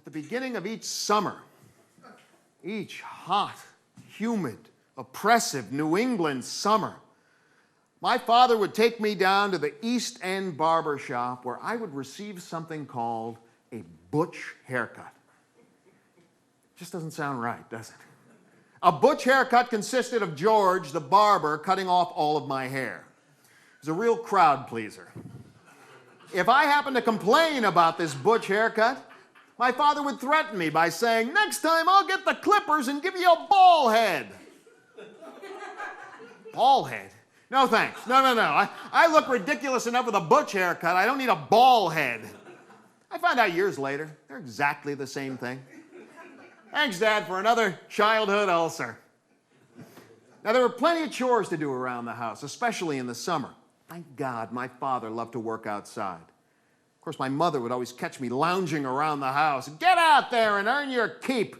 At the beginning of each summer, each hot, humid, oppressive New England summer, my father would take me down to the East End barber shop where I would receive something called a butch haircut. Just doesn't sound right, does it? A butch haircut consisted of George, the barber, cutting off all of my hair. It was a real crowd pleaser. If I happened to complain about this butch haircut, my father would threaten me by saying, "Next time I'll get the clippers and give you a ball head." Ball head? No thanks. No. I look ridiculous enough with a butch haircut. I don't need a ball head. I found out years later, they're exactly the same thing. Thanks, Dad, for another childhood ulcer. Now, there were plenty of chores to do around the house, especially in the summer. Thank God my father loved to work outside. Of course, my mother would always catch me lounging around the house. "Get out there and earn your keep."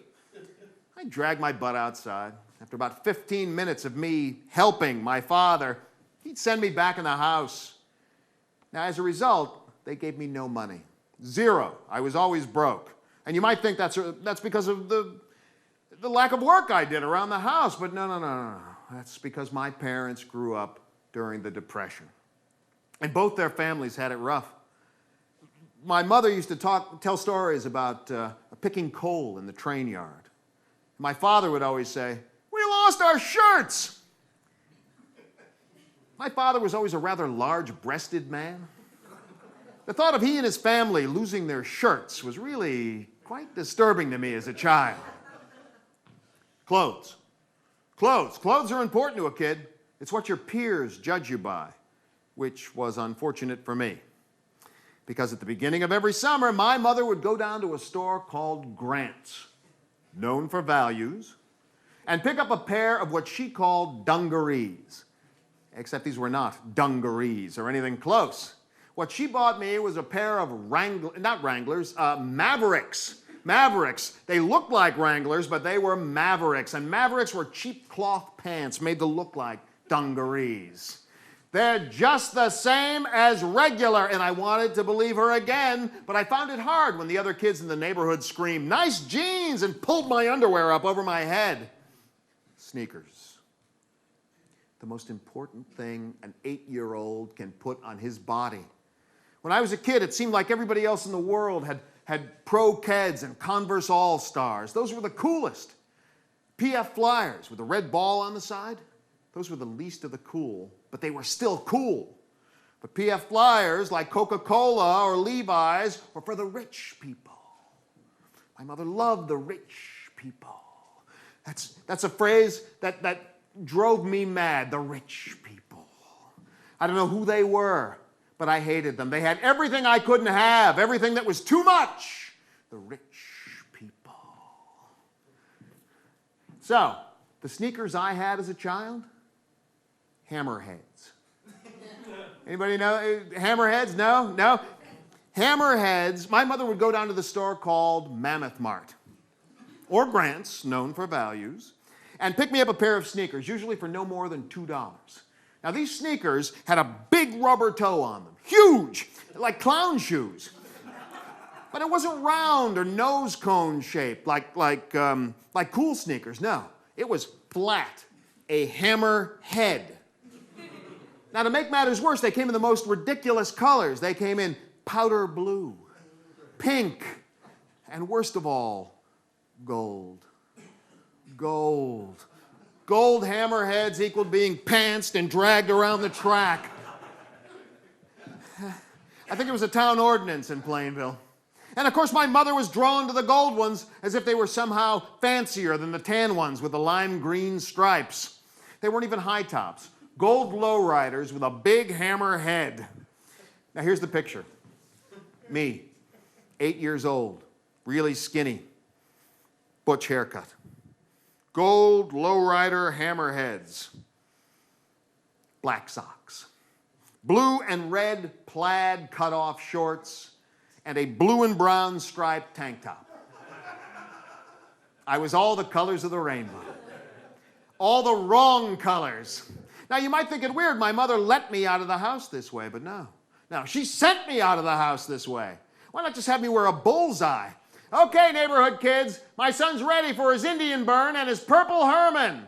I'd drag my butt outside. After about 15 minutes of me helping my father, he'd send me back in the house. Now, as a result, they gave me no money. Zero. I was always broke. And you might think that's because of the lack of work I did around the house, but no. That's because my parents grew up during the Depression. And both their families had it rough. My mother used to tell stories about picking coal in the train yard. My father would always say, "We lost our shirts." My father was always a rather large-breasted man. The thought of he and his family losing their shirts was really quite disturbing to me as a child. Clothes. Clothes are important to a kid. It's what your peers judge you by, which was unfortunate for me. Because at the beginning of every summer, my mother would go down to a store called Grant's, known for values, and pick up a pair of what she called dungarees. Except these were not dungarees or anything close. What she bought me was a pair of Mavericks. Mavericks. They looked like Wranglers, but they were Mavericks. And Mavericks were cheap cloth pants made to look like dungarees. They're just the same as regular, and I wanted to believe her again, but I found it hard when the other kids in the neighborhood screamed, "Nice jeans," and pulled my underwear up over my head. Sneakers. The most important thing an 8-year-old can put on his body. When I was a kid, it seemed like everybody else in the world had Pro Keds and Converse All-Stars. Those were the coolest. PF Flyers with a red ball on the side, those were the least of the cool, but they were still cool. But PF Flyers, like Coca-Cola or Levi's, were for the rich people. My mother loved the rich people. That's a phrase that drove me mad, the rich people. I don't know who they were, but I hated them. They had everything I couldn't have, everything that was too much. The rich people. So, the sneakers I had as a child? Hammerheads. Anybody know Hammerheads? No? Hammerheads. My mother would go down to the store called Mammoth Mart, or Grant's, known for values, and pick me up a pair of sneakers, usually for no more than $2. Now, these sneakers had a big rubber toe on them, huge, like clown shoes. But it wasn't round or nose cone shaped like cool sneakers. No, it was flat, a hammer head. Now, to make matters worse, they came in the most ridiculous colors. They came in powder blue, pink, and worst of all, gold. Gold. Gold hammerheads equaled being pantsed and dragged around the track. I think it was a town ordinance in Plainville. And of course, my mother was drawn to the gold ones as if they were somehow fancier than the tan ones with the lime green stripes. They weren't even high tops. Gold lowriders with a big hammer head. Now here's the picture. Me, 8 years old, really skinny, butch haircut. Gold lowrider hammerheads. Black socks. Blue and red plaid cutoff shorts, and a blue and brown striped tank top. I was all the colors of the rainbow. All the wrong colors. Now, you might think it weird my mother let me out of the house this way, but no. No, she sent me out of the house this way. Why not just have me wear a bullseye? Okay, neighborhood kids, my son's ready for his Indian burn and his Purple Herman.